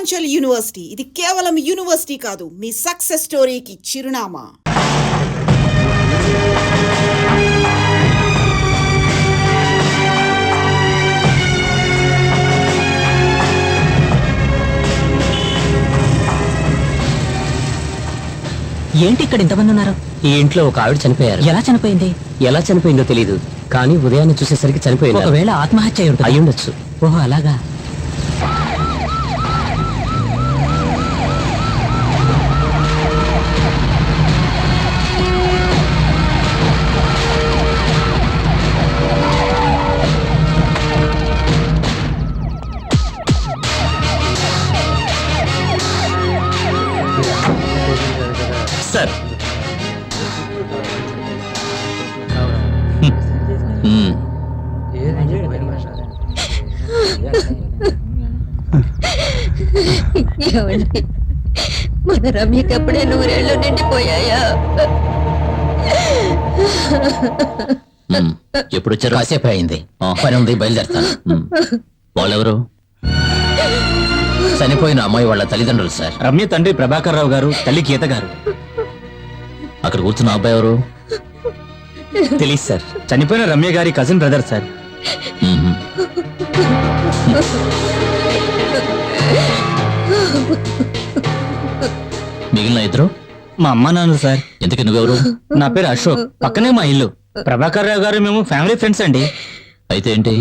Purvanchal university ఇది కేవలం university కాదు, మీ సక్సెస్ స్టోరీకి చిరునామా. ఏంటి ఇక్కడ ఇంతమంది ఉన్నారు? ఈ ఇంట్లో ఒక ఆవిడ చనిపోయారు. ఎలా చనిపోయింది? ఎలా చనిపోయిందో తెలీదు, కానీ ఉదయాన్నే చూసేసరికి చనిపోయింది. ఒకవేళ ఆత్మహత్య అయి ఉండొచ్చు. ఓహో అలాగా. సార్, మన రమ్యకి అప్పుడే 100 ఏళ్ళు నిండిపోయాయా? ఎప్పుడు వచ్చారు? కాసేపు అయింది. పని ఉంది, బయలుదేరుతాను. వాళ్ళెవరు? చనిపోయిన అమ్మాయి వాళ్ళ తల్లిదండ్రులు సార్. రమ్య తండ్రి ప్రభాకర్ రావు గారు, తల్లి గీత గారు. అక్కడ కూర్చున్న అబ్బాయి ఎవరు? తెలియదు సార్. చనిపోయిన రమ్య గారి కజిన్ బ్రదర్ సార్. మిగిలిన ఇద్దరు మా అమ్మ నాన్న సార్. ఎందుకు నువ్వెవరు? నా పేరు అశోక్, పక్కనే మా ఇల్లు. ప్రభాకర్ రావు గారు మేము ఫ్యామిలీ ఫ్రెండ్స్ అండి. అయితే ఏంటి?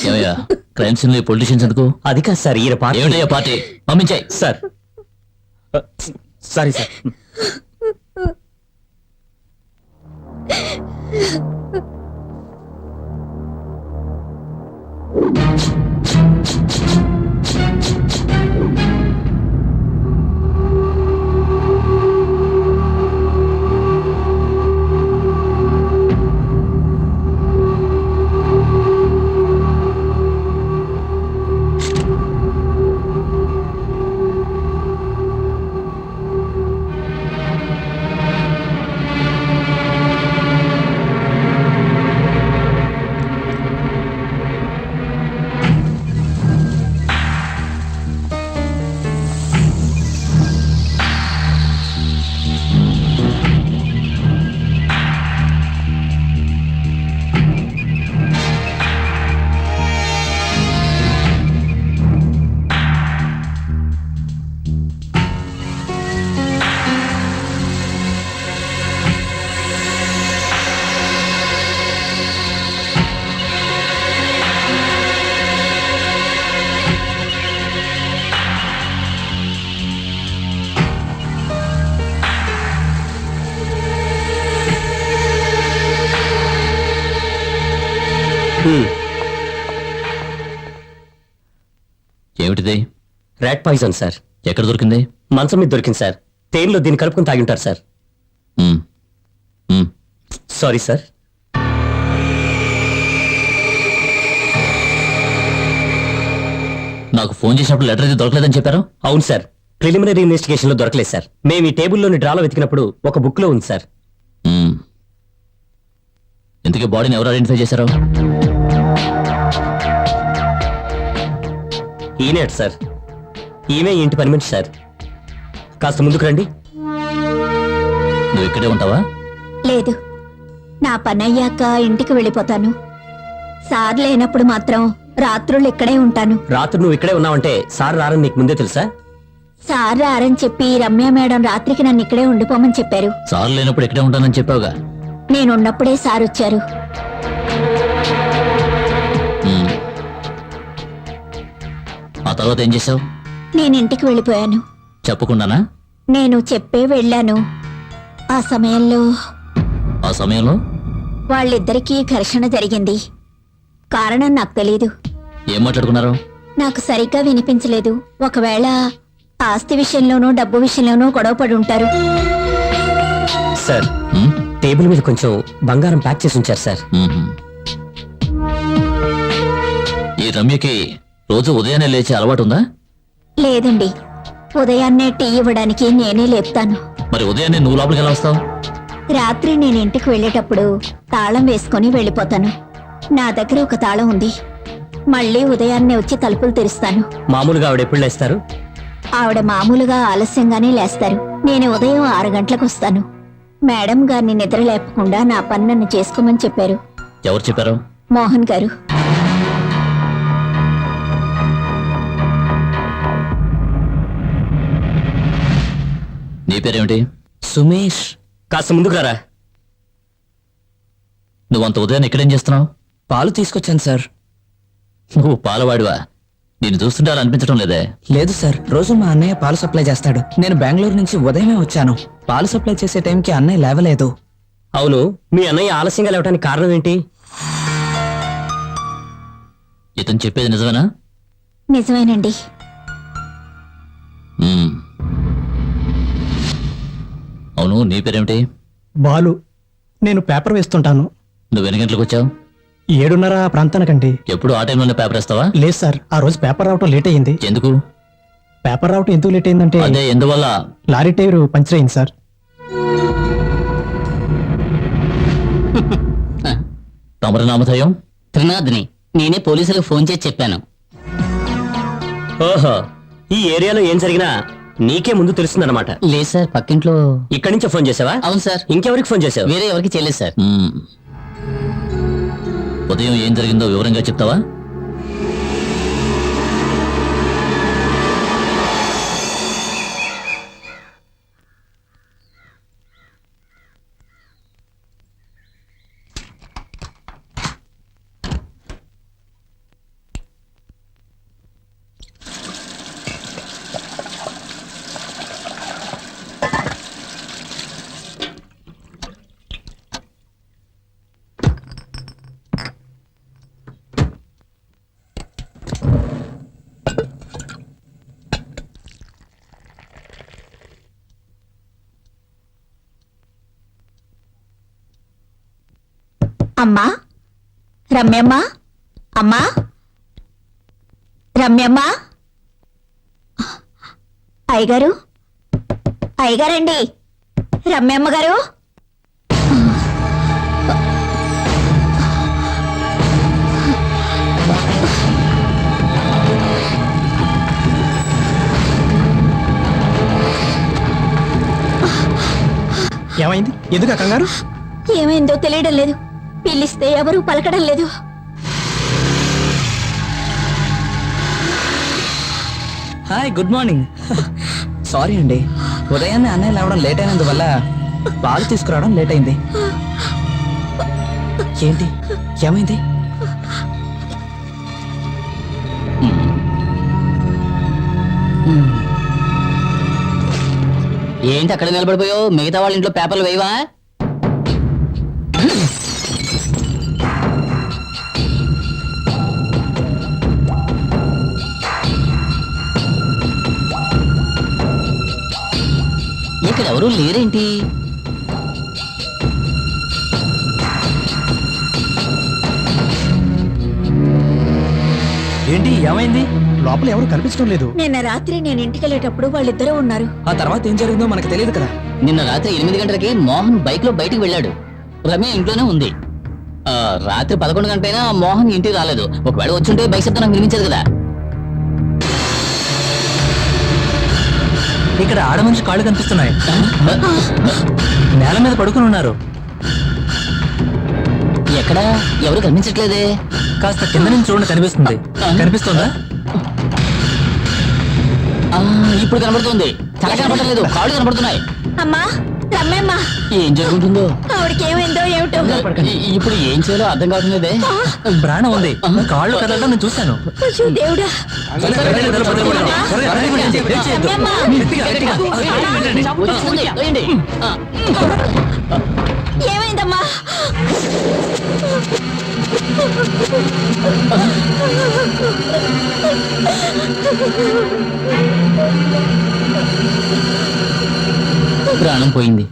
ఏమయ్యా, క్రైమ్ సీన్ లో పొలిటీషియన్స్ ఎందుకు? అది కాదు సార్, ఈయన పార్టీ. ఏమిటయ్యా పార్టీ? పంపించాయి సార్. Sorry sir. ఏమిటిది? Rat poison sir. ఎక్కడ దొరికింది? మంచం మీద దొరికింది సార్. తేనెలో దీన్ని కలుపుకొని తాగి ఉంటారు సార్. Sorry sir. నాకు ఫోన్ చేసినప్పుడు లెటర్ అయితే దొరకలేదని చెప్పారు. అవును సార్, ప్రిలిమినరీ ఇన్వెస్టిగేషన్ లో దొరకలేదు సార్. మేము ఈ టేబుల్లోని డ్రాలో వెతికినప్పుడు ఒక బుక్ లో ఉంది సార్. ఇంతకీ బాడీని ఎవరు ఐడెంటిఫై చేశారు? ఈయనే సార్. ఈమె ఇంటి పని మనిషి సార్. కాస్త ముందుకు రండి. నువ్వు ఇక్కడే ఉంటావా? లేదు, నా పని అయ్యాక ఇంటికి వెళ్ళిపోతాను. సార్ లేనప్పుడు మాత్రం రాత్రులు ఇక్కడే ఉంటాను. రాత్రి నువ్వు ఇక్కడే ఉన్నావంటే సార్ రారని నీకు ముందే తెలుసా? సార్ రారని చెప్పి రమ్య మేడం రాత్రికి నన్ను ఇక్కడే ఉండిపోమని చెప్పారు. సార్ లేనప్పుడు ఇక్కడే ఉంటానని చెప్పావుగా. నేనున్నప్పుడే సార్ వచ్చారు. ఆ తర్వాత ఏం చేసావు? నేను ఇంటికి వెళ్ళిపోయాను. చెప్పకుండానా? నేను చెప్పే వెళ్ళాను. ఆ సమయంలో వాళ్ళిద్దరికీ ఘర్షణ జరిగింది. కారణం నాకు తెలీదు. ఏం మాట్లాడుకున్నారు? నాకు సరిగ్గా వినిపించలేదు. ఒకవేళ ఆస్తి విషయంలోనూ డబ్బు విషయంలోనూ గొడవపడి ఉంటారు. సార్, టేబుల్ మీద కొంచెం బంగారం ప్యాక్ చేసి ఉంచారు సార్. ఈ రమ్యకి రోజు ఉదయాన్నే లేచే అలవాటు ఉందా? లేదండి, ఉదయాన్నే టీ ఇవ్వడానికి నేనే లేపుతాను. మరి ఉదయాన్నే నువ్వు లోపలికి ఎలా వస్తావు? రాత్రి నేను ఇంటికి వెళ్ళేటప్పుడు తాళం వేసుకొని వెళ్ళిపోతాను. నా దగ్గర ఒక తాళం ఉంది. మళ్ళీ ఉదయాన్నే వచ్చి తలుపులు తెరుస్తాను. మామూలుగా ఆవిడ ఎప్పుడు లేస్తారు? ఆవిడ మామూలుగా ఆలస్యంగానే లేస్తారు. నేను ఉదయం 6 గంటలకు వస్తాను. మేడం గారిని నిద్ర లేపకుండా నా పని నన్ను చేసుకోమని చెప్పారు. ఎవరు చెప్పారు? మోహన్ గారు. నీ పేరేమిటి? సుమేష్. కాస్త ముందుకు రా. నువ్వంత ఉదయం ఇక్కడేం చేస్తున్నావు? పాలు తీసుకొచ్చాను సార్. నువ్వు పాలవాడివా? నేను చూస్తుంటే అలా అనిపించడం లేదే. లేదు సార్, రోజు మా అన్నయ్య పాలు సప్లై చేస్తాడు. నేను బెంగళూరు నుంచి ఉదయమే వచ్చాను. పాలు సప్లై చేసే టైంకి అన్నయ్య లేవలేదు. అవును, మీ అన్నయ్య ఆలస్యంగా లేవడానికి కారణం ఏంటి? ఇతను చెప్పేది నిజమేనా? నిజమేనండి. మ్మ్. అవును, నీ పేరేమిటి? బాలు. నేను పేపర్ వేస్తుంటాను. నువ్వు ఎన్ని గంటలకు వచ్చావు? 7:30 ఆ ప్రాంతానికండి. ఎప్పుడు ఆ టైంలోనే పేపర్ వేస్తావా? లేదు సార్, ఆ రోజు పేపర్ రావటం లేట్ అయ్యింది. ఎందుకు? పేపర్ రావటం ఎందుకు లేట్ అయిందంటే అదే ఎందువల్ల? లారీ టైర్ పంచర్ అయింది సార్. తమరి నామధేయం? త్రినాథ్ని. నేనే పోలీసులకు ఫోన్ చేసి చెప్పాను. ఓహో, ఈ ఏరియాలో ఏం జరిగినా నీకే ముందు తెలుస్తుందన్నమాట. లేదు సార్, పక్కింట్లో. ఇక్కడి నుంచే ఫోన్ చేసావా? అవును సార్. ఇంకెవరికి ఫోన్ చేసావు? వేరే ఎవరికి చేయలేదు సార్. మ్మ్. ఉదయం ఏం జరిగిందో వివరంగా చెప్తావా? అమ్మా, రమ్యమ్మ, అమ్మా, రమ్యమ్మ. అయ్యగారు, అయ్యగారండి, రమ్యమ్మ గారు. ఏమైంది? ఎందుకు ఆ కంగారు? ఏమైందో తెలియడం లేదు. పిలిస్తే ఎవరూ పలకడం లేదు. Hi, good morning. సారీ అండి, ఉదయాన్నే అన్నయ్య లేవడం లేట్ అయినందువల్ల పాలు తీసుకురావడం లేట్ అయింది. ఏంటి, ఏమైంది? ఏంటి అక్కడ నిలబడిపోయావు? మిగతా వాళ్ళ ఇంట్లో పేపర్లు వేయవా? ఇక్కడ ఎవరు లేరేంటి? ఏంటి, ఏమైంది? లోపల ఎవరు కనిపించడం లేదు. నిన్న రాత్రి నేను ఇంటికి వెళ్ళేటప్పుడు వాళ్ళిద్దరూ ఉన్నారు. ఆ తర్వాత ఏం జరిగిందో మనకు తెలియదు కదా. నిన్న రాత్రి 8 గంటలకి మోహన్ బైక్ లో బయటికి వెళ్ళాడు. రమ్య ఇంట్లోనే ఉంది. రాత్రి 11 గంటలైనా మోహన్ ఇంటికి రాలేదు. ఒకవేళ వచ్చుంటే బైక్ శబ్దం నాకు వినిపించదు కదా. ఇక్కడ ఆడమనిషి కాళ్ళు కనిపిస్తున్నాయి. నేల మీద పడుకుని ఉన్నారు. ఎక్కడా ఎవరు కనిపించట్లేదే. కాస్త కింద నుంచి చూడండి, కనిపిస్తుంది. కనిపిస్తుందా? ఇప్పుడు కనబడుతుంది. తల కనబడలేదు, కాళ్ళు కనబడుతున్నాయి. అమ్మా, రమ్యమ్మ. ఏం జరుగుతుందో, ఆవిడకి ఏమైందో ఏమిటో. ఇప్పుడు ఏం చేయాలో అర్థం కావట్లేదే. ప్రాణం ఉంది, కాళ్ళు కదలడం నేను చూశాను. అయ్యో దేవుడా. రమ్యమ్మ. వచ్చేస్తుంది, తోయండి. ఏమైందమ్మా? ప్రాణం పోయింది.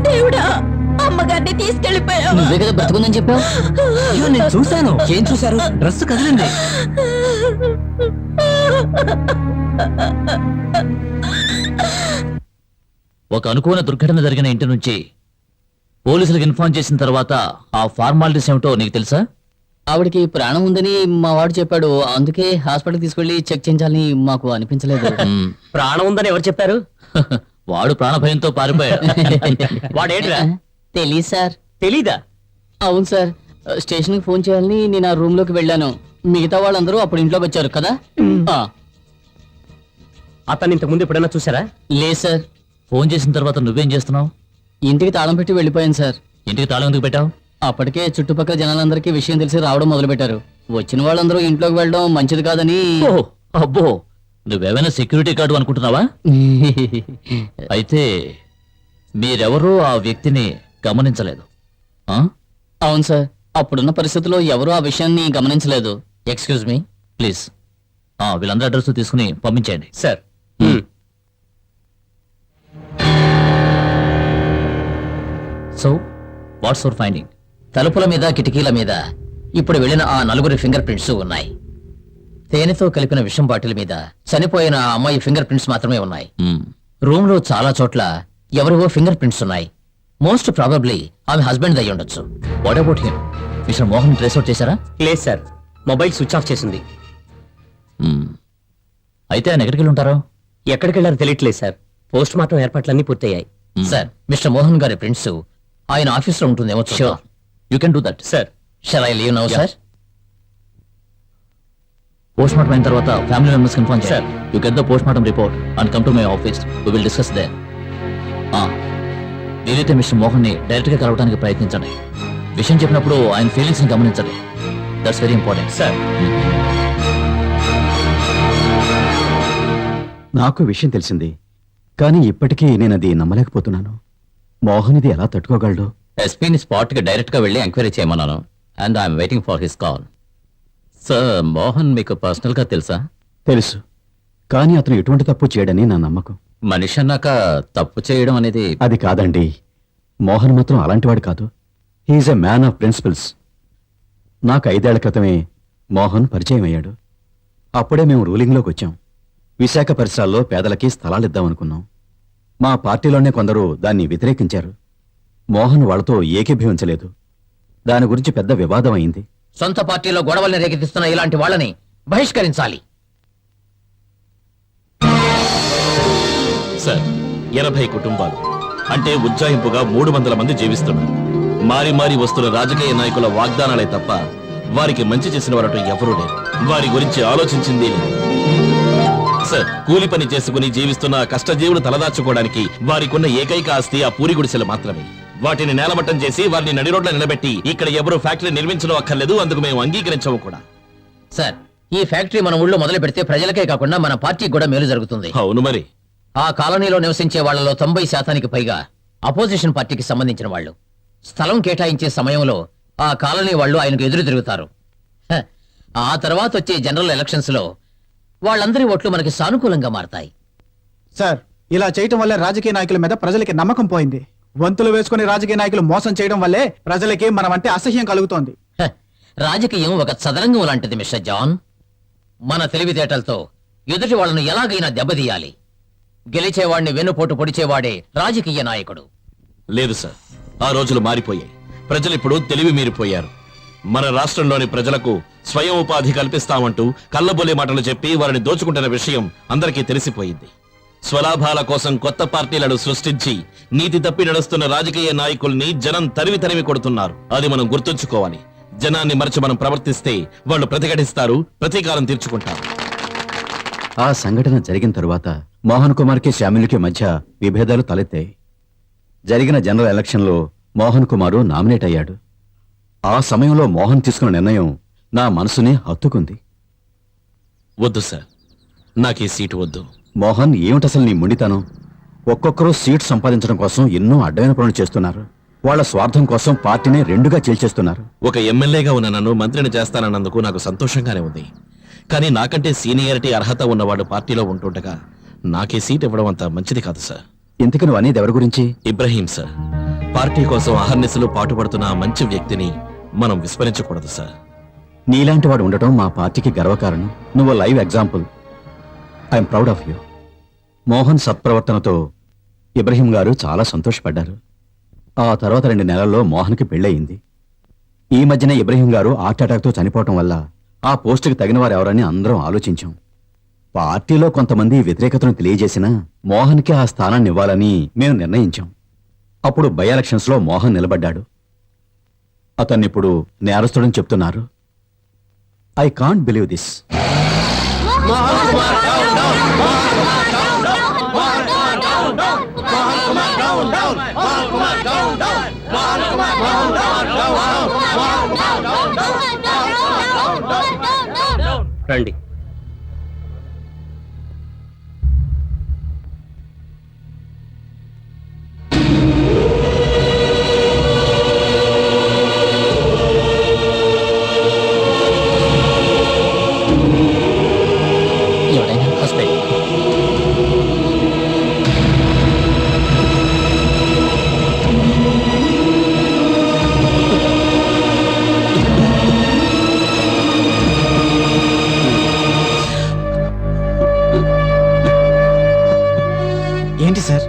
దేవుడా, అమ్మగారిని తీసుకెళ్లిపోయావు. నువ్వే కదా బ్రతుకుందని చెప్పావు. అయ్యో, నేను చూశాను. ఏం చూశారు? డ్రెస్ కదిలింది. ఒక అనుకోని దుర్ఘటన జరిగిన ఇంటి నుంచి పోలీసులకు ఇన్ఫార్మ్ చేసిన తర్వాత ఆ ఫార్మాలిటీస్ ఏమిటో నీకు తెలుసా? ఆవిడకి ప్రాణం ఉందని మా వాడు చెప్పాడు, అందుకే హాస్పిటల్ తీసుకెళ్లి చెక్ చేయించాలని మాకు అనిపించలేదు. ప్రాణం ఉందని ఎవరు చెప్పారు? వాడు ప్రాణభయంతో పారిపోయాడు. వాడేంట్రా? తెలీదు సార్. తెలీదా? అవును సార్, స్టేషన్ కి ఫోన్ చేయాలని నేను ఆ రూమ్ లోకి వెళ్ళాను. మిగతా వాళ్ళందరూ అప్పుడు ఇంట్లోకి వచ్చారు కదా. అతన్ని ఇంతకు ముందు ఎప్పుడైనా చూసారా? లేదు సార్. ఫోన్ చేసిన తర్వాత నువ్వేం చేస్తున్నావు? ఇంటికి తాళం పెట్టి వెళ్ళిపోయాను సార్. ఇంటికి తాళం ఎందుకు పెట్టావు? అప్పటికే చుట్టుపక్కల జనాలందరికీ విషయం తెలిసి రావడం మొదలు పెట్టారు. వచ్చిన వాళ్ళందరూ ఇంట్లోకి వెళ్ళడం మంచిది కాదని. ఓహ్, అబ్బో, నువ్వేమైనా సెక్యూరిటీ గార్డు అనుకుంటున్నావా? అయితే మీరెవరూ ఆ వ్యక్తిని గమనించలేదు. ఆ? అవును సార్, అప్పుడున్న పరిస్థితుల్లో ఎవరూ ఆ విషయాన్ని గమనించలేదు. Excuse me please. వీళ్ళందరూ అడ్రస్ తీసుకుని పంపించేయండి. Sir. So what's your finding? తలుపుల మీద కిటికీల మీద ఇప్పుడు వెళ్ళిన ఆ నలుగురి ఫింగర్ ప్రింట్స్ ఉన్నాయి. తేనెతో కలిపిన విషం బాటిల్ మీద చనిపోయిన ఆ అమ్మాయి ఫింగర్ ప్రింట్స్ మాత్రమే ఉన్నాయి. రూమ్ లో చాలా చోట్ల ఎవరివో ఫింగర్ ప్రింట్స్ ఉన్నాయి. మోస్ట్ ప్రాబబ్లీ ఆమె హస్బెండ్ అయి ఉండొచ్చు. What about him? Mister Mohan trace out చేశారా? లేదు సార్, మొబైల్ స్విచ్ ఆఫ్ చేసింది. అయితే ఆయన ఎక్కడికి వెళ్ళి ఉంటారో? ఎక్కడికి వెళ్ళారో తెలియట్లేదు సార్. పోస్ట్ మార్టం ఏర్పాట్లన్నీ పూర్తయ్యాయి. సార్, మిస్టర్ మోహన్ గారి ప్రింట్స్ ఆయన ఆఫీస్ లో ఉంటుందేమో. Sure, you can do that. Sir. Shall I leave now sir? Postmortem అయిన తర్వాత ఫ్యామిలీ మెంబర్స్ ఇన్ఫార్మ్ Sir. చేయాలి. You get the postmortem report and come to my office. We will discuss there. వీలైతే mister Mohan ని direct గా కలవడానికి ప్రయత్నించండి. విషయం చెప్పినప్పుడు ఆయన ఫీలింగ్స్ ని గమనించండి. That's very important. సార్. నాకు విషయం తెలిసింది, కానీ ఇప్పటికీ నేను అది నమ్మలేకపోతున్నాను. మోహన్ ఇది ఎలా తట్టుకోగలడు? ఎస్పీని స్పాట్ కి డైరెక్ట్ గా వెళ్ళి ఎంక్వైరీ చేయమన్నాను and I'm waiting for his call. Sir, Mohan మీకు పర్సనల్ గా తెలుసా? తెలుసు, కానీ అతను ఎటువంటి తప్పు చేయడని నా నమ్మకం. మనిషి అన్నాక తప్పు చేయడం అనేది అది కాదండి, మోహన్ మాత్రం అలాంటివాడు కాదు. He's a man of principles. నాకు 5 ఏళ్ల క్రితమే మోహన్ పరిచయం అయ్యాడు. అప్పుడే మేము రూలింగ్లోకి వచ్చాం. విశాఖ పరిసరాల్లో పేదలకి స్థలాలిద్దామనుకున్నాం. మా పార్టీలోనే కొందరు దాన్ని వ్యతిరేకించారు. మోహన్ వాళ్ళతో ఏకీభవించలేదు. దాని గురించి పెద్ద వివాదం అయింది. సొంత పార్టీలో గొడవల్ని రేకెత్తిస్తున్న ఇలాంటి వాళ్ళని బహిష్కరించాలి. సార్, 80 కుటుంబాలు అంటే ఉజ్జాయింపుగా 300 మంది జీవిస్తున్నారు. మారి మారి వస్తున్న రాజకీయ నాయకుల వాగ్దానాలే తప్ప వారికి మంచి చేసిన వారట ఎవరూ లేరు. వారి గురించి ఆలోచించింది లేదు. సార్, కూలి పని చేసుకుని జీవిస్తున్న కష్టజీవులు తలదాచుకోవడానికి వారికున్న ఏకైక ఆస్తి ఆ పూరి గుడిసెలు మాత్రమే. వాటిని నేలమట్టం చేసి వారిని నడి రోడ్ల నిలబెట్టి ఇక్కడ ఎవరు ఫ్యాక్టరీ నిర్మించడం అక్కర్లేదు, అందుకు మేము అంగీకరించము కూడా. సార్, ఈ ఫ్యాక్టరీ మన ఊళ్ళో మొదలు పెడితే ప్రజలకే కాకుండా మన పార్టీకి కూడా మేలు జరుగుతుంది. అవును మరి. ఆ కాలనీలో నివసించే వాళ్ళలో 90% పైగా అపోజిషన్ పార్టీకి సంబంధించిన వాళ్ళు. స్థలం కేటాయించే సమయంలో ఆ కాలనీ వాళ్ళు ఆయనకు ఎదురు తిరుగుతారు. ఆ తర్వాత వచ్చే జనరల్ ఎలక్షన్స్ లో వాళ్ళందరి ఓట్లు మనకి సానుకూలంగా మారతాయి. సార్, ఇలా చేయటం వల్లే రాజకీయ నాయకుల మీద ప్రజలకి నమ్మకం పోయింది. వంతులు వేసుకుని రాజకీయ నాయకులు మోసం చేయడం వల్లే ప్రజలకి మనం అంటే అసహ్యం కలుగుతోంది. రాజకీయం ఒక చదరంగం లాంటిది మిస్టర్ జాన్. మన తెలివితేటలతో ఎదుటి వాళ్ళను ఎలాగైనా దెబ్బతీయాలి. గెలిచేవాడిని వెన్నుపోటు పొడిచేవాడే రాజకీయ నాయకుడు. లేదు సార్, ఆ రోజులు మారిపోయాయి. ప్రజలిప్పుడు తెలివి మీరిపోయారు. మన రాష్ట్రంలోని ప్రజలకు స్వయం ఉపాధి కల్పిస్తామంటూ కళ్ళబొల్లి మాటలు చెప్పి వారిని దోచుకుంటున్న విషయం అందరికీ తెలిసిపోయింది. స్వలాభాల కోసం కొత్త పార్టీలను సృష్టించి నీతి తప్పి నడుస్తున్న రాజకీయ నాయకుల్ని జనం తరిమి కొడుతున్నారు. అది మనం గుర్తుంచుకోవాలి. జనాన్ని మరచి మనం ప్రవర్తిస్తే వాళ్ళు ప్రతిఘటిస్తారు, ప్రతీకారం తీర్చుకుంటారు. ఆ సంఘటన జరిగిన తరువాత మోహన్ కుమార్కి శ్యామిలికి మధ్య విభేదాలు తలెత్తాయి. జరిగిన జనరల్ ఎలక్షన్లో మోహన్ కుమారు నామినేట్ అయ్యాడు. ఆ సమయంలో మోహన్ తీసుకున్న నిర్ణయం నా మనసుని హత్తుకుంది. వద్దు సార్, నాకు ఈ సీటు వద్దు. మోహన్, ఏమిటసలు నీ మొండితనం? ఒక్కొక్కరు సీటు సంపాదించడం కోసం ఎన్నో అడ్డమైన పనులు చేస్తున్నారు. వాళ్ళ స్వార్థం కోసం పార్టీని రెండుగా చీల్చేస్తున్నారు. ఒక ఎమ్మెల్యేగా ఉన్న నన్ను మంత్రిని చేస్తానన్నందుకు నాకు సంతోషంగానే ఉంది. కానీ నాకంటే సీనియారిటీ అర్హత ఉన్నవాడు పార్టీలో ఉంటుండగా నాకే సీట్ ఇవ్వడం అంత మంచిది కాదు సార్. ఇంతకు నువ్వు అనేది ఎవరి గురించి? ఇబ్రహీం సార్. పార్టీ కోసం అహర్నిశలు పాటుపడుతున్న ఆ మంచి వ్యక్తిని మనం విస్మరించకూడదు సార్. నీలాంటి వాడు ఉండటం మా పార్టీకి గర్వకారణం. నువ్వు live example. I'm proud of you. Mohan సత్ప్రవర్తనతో ఇబ్రహీం గారు చాలా సంతోషపడ్డారు. ఆ తర్వాత 2 నెలల్లో మోహన్కి పెళ్ళయింది. ఈ మధ్యన ఇబ్రహీం గారు హార్ట్ అటాక్ తో చనిపోవటం వల్ల ఆ పోస్టుకి తగిన వారు ఎవరని అందరం ఆలోచించాం. పార్టీలో కొంతమంది వ్యతిరేకతను తెలియజేసినా మోహన్కి ఆ స్థానాన్ని ఇవ్వాలని మేము నిర్ణయించాం. అప్పుడు బై ఎలక్షన్స్ లో మోహన్ నిలబడ్డాడు. అతన్నిప్పుడు నేరస్తుడని చెప్తున్నారు. I can't believe this. రండి. ఎవరైనా హాస్పిటల్. ఏంటి సార్?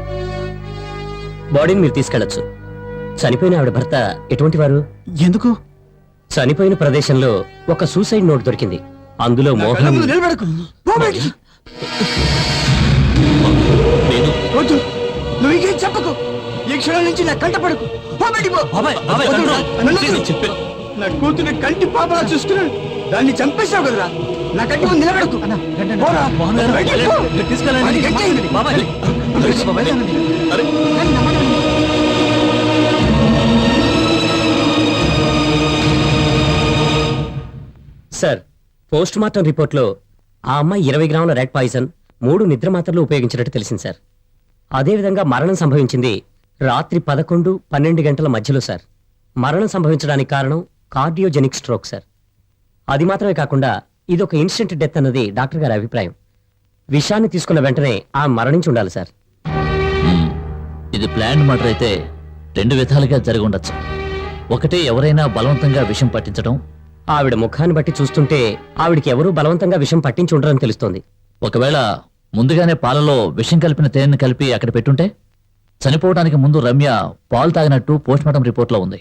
బాడీని మీరు తీసుకెళ్లొచ్చు. చనిపోయిన ఆవిడ భర్త ఎటువంటి వారు? ఎందుకు? చనిపోయిన ప్రదేశంలో ఒక సూసైడ్ నోట్ దొరికింది. అందులో మోహన్ నిలబడకు. పో బయటికి. నేను వద్దు, నువ్వు ఇంకేం చెప్పకు. ఈ క్షణం నుంచి నా కంట పడకు. పో బయటికి పో. వద్దు, నన్ను వద్దు. నా కూతురు కంటి పాపలా చూస్తున్నాడు. దాన్ని చంపేశావు కదరా. నా కంటి ముందు నిలబడకు. పోరా. బయటికి పో. అది గట్టిగా ఉంది. అరే సార్, పోస్ట్ మార్టం రిపోర్ట్లో ఆ అమ్మాయి 20 గ్రాముల రెడ్ పాయిజన్, 3 నిద్ర మాత్రలు ఉపయోగించినట్టు తెలిసింది సార్. అదేవిధంగా మరణం సంభవించింది రాత్రి 11-12 గంటల మధ్యలో సార్. మరణం సంభవించడానికి కారణం కార్డియోజెనిక్ స్ట్రోక్ సార్. అది మాత్రమే కాకుండా ఇదొక ఇన్స్టెంట్ డెత్ అన్నది డాక్టర్ గారి అభిప్రాయం. విషాన్ని తీసుకున్న వెంటనే ఆ మరణించి ఉండాలి సార్. ఇది ప్లాన్ మర్డర్ అయితే 2 విధాలుగా జరిగి ఉండొచ్చు. ఒకటి, ఎవరైనా బలవంతంగా విషం పట్టించడం. ఆవిడ ముఖాన్ని బట్టి చూస్తుంటే ఆవిడికి ఎవరూ బలవంతంగా విషం పట్టించి ఉండరని తెలుస్తోంది. ఒకవేళ ముందుగానే పాలలో విషం కలిపిన తేనెను కలిపి అక్కడ పెట్టుంటే, చనిపోవడానికి ముందు రమ్య పాలు తాగినట్టు పోస్ట్మార్టం రిపోర్ట్లో ఉంది.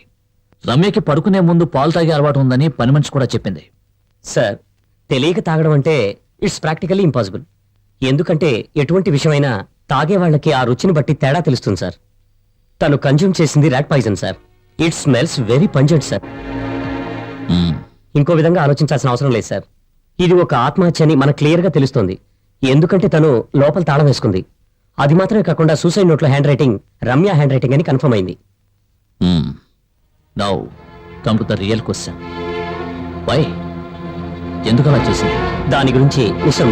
రమ్యకి పడుకునే ముందు పాలు తాగే అలవాటు ఉందని పని మనిషి కూడా చెప్పింది. సార్, తెలియక తాగడం అంటే ఇట్స్ ప్రాక్టికల్లీ ఇంపాసిబుల్. ఎందుకంటే ఎటువంటి విషయమైనా తాగే వాళ్ళకి ఆ రుచిని బట్టి తేడా తెలుస్తుంది సార్. తను కన్జ్యూమ్ చేసింది rat poison sir. It smells very pungent sir. మ్మ్. ఇంకో విధంగా ఆలోచించాల్సిన అవసరం లేదు సార్. ఇది ఒక ఆత్మహత్య అని మనకు క్లియర్ గా తెలుస్తోంది. ఎందుకంటే తను లోపల తాళం వేసుకుంది. అది మాత్రమే కాకుండా సూసైడ్ నోట్లో handwriting Ramya handwriting అని కన్ఫర్మ్ అయింది. Now come to the real question. Why? ఎందుకు అలా చేసింది? దాని గురించి మిస్టర్